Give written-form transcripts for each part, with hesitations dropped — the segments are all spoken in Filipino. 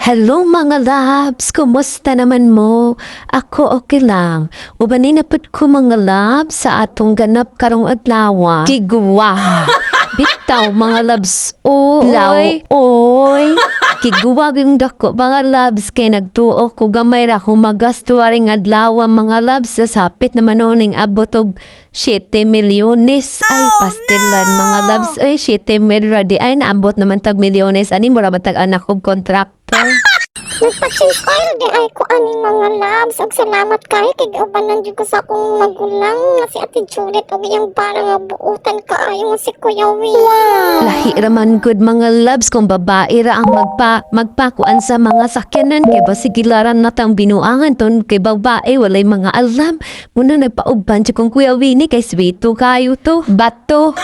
Hello mga labs! Kumusta naman mo? Ako okay lang. Ubanin na pud ko mga labs sa atong ganap karong adlaw. Kiguwa! Bitaw mga labs! Oy! Oy! Kiguwa yung dako mga labs kay nagtuo ko gamay ra humagasto ring adlaw mga labs sa sapit naman noning abot og 7 milyones. Ay pastilan mga labs. Ay 7 milyones di ay naabot naman tag milyones ani mura matag anak og kontraktor. Nagpa-change oil di ay ko aning mga labs. Ug salamat kay kay ubanan jud ko sa akong magulang nga si Ate Juliet ug iyang parang nga buutan kaayo nga si Kuya Will. Wow. Lahi raman good mga labs kung babae ra ang magpakuan sa mga sakyanan kay basigilaran natang binuangan ton kay babae walay mga alam. Muna nagpauban jud kung Kuya Winnie kay sweeto kayo to. Bato.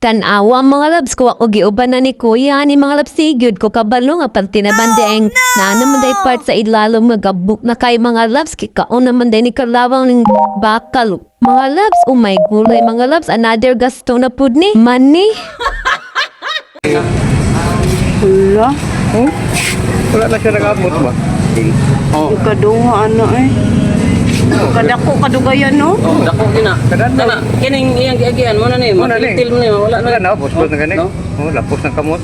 Tanawa mga labs ko ako giuban na ni Kuya ni mga labs sigud ko kabalo nga pag tinabandeng na naman day part sa ilalom nga gabuk na kay mga labs kikaon naman day ni kalawang ning bakal mga labs oh my gulay mga labs another gasto na pud ni money. Wala. Oh? Wala na siya nag-abot ba? Oh. Kaduha ano eh. Kadako kadugayan no? Oh, dako gina. Kana kining iyang giagian mo na ni, Mo na ni. matil mo ni, wala Wala na. na, puspos na gani. No? Oh, lapos ng kamot.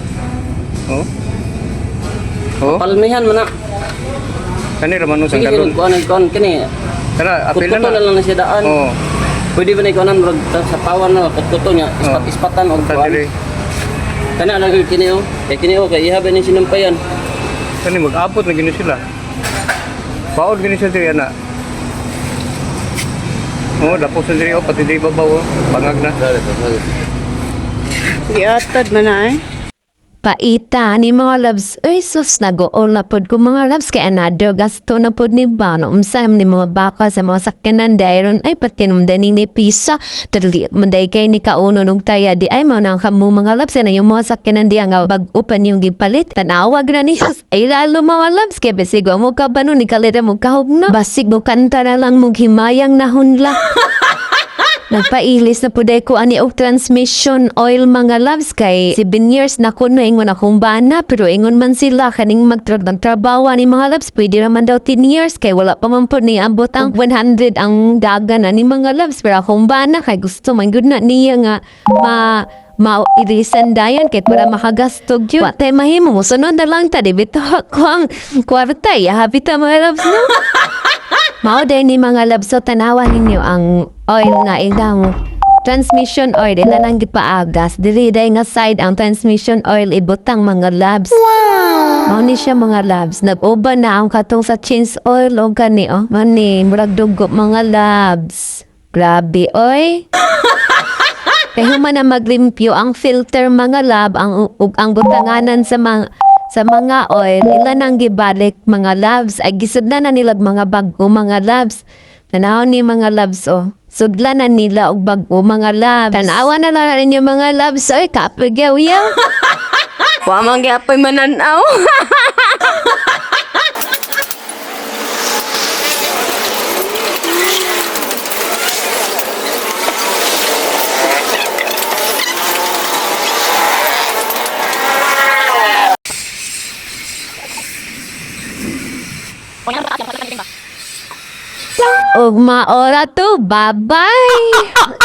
Oh. Oh, Palmihan man na. kani raman usang Sige, kalon. kuan kini. Tara, apil Kututo na. na lang na siya daan. Oh, Pwede ba na ikaw murag sa pawan na kututo niya, ispatan og ta kuan. dili. Kana lang kini oh. Kini oh kay ihaben ni sinumpayan. Kani mag-abot na gini sila. Paod gini siya diri ana. Oh, lapos na diri oh, pati diri babaw oh. Bangag na. Giatad man na eh. Paita ni mga labs ay sus nag-ool na pod ko mga labs kay another gasto na pod ni Bano umsam ni mga baka sa mga sakyanan dayron ay pati nung daning ni Pisa tadali manday kay ni kauno nung taya di ay mo nang kamu mga labs na yung mga sakyanan di nga bag-upan yung gipalit tanawag na ni sus ay lalo mga labs kay besig mo ka ba ni kalita mo kahog na basig mo kanta na lang mong himayang nahunla. Nagpailis na po ko ani og transmission oil mga loves kay 7 years na kuno ingon akong bana pero ingon man sila kaning magtrabaho ni mga loves pwede naman daw 10 years kay wala pa man po ni abot ang 100 ang dagan ni mga loves pero akong bana kay gusto man gud na niya nga irisan dayan kahit wala makagastog yun. Watay mahimo mo sunod na lang ta di bito ko ang kwarta habit mga loves no. Mao din ni mga labs so tanawa ninyo ang oil nga ilang transmission oil ila lang gipaagas diri day nga side ang transmission oil ibutang mga labs. Wow. Mao ni siya mga labs nag-uba na ang katong sa change oil o gani oh. Mani murag dugo mga labs. Grabe oy. Kaya human na maglimpyo ang filter mga lab ang butanganan sa mga oil, ila nang gibalik mga labs. Ay gisudlan na nila mga bago mga labs. Tanaw ni mga labs oh. Sudlan na nila og bago mga labs. Tanawa na lang ninyo mga labs. Oy, kapigyaw-yaw. Wa man gyapon mananaw. Og maora to. Bye-bye.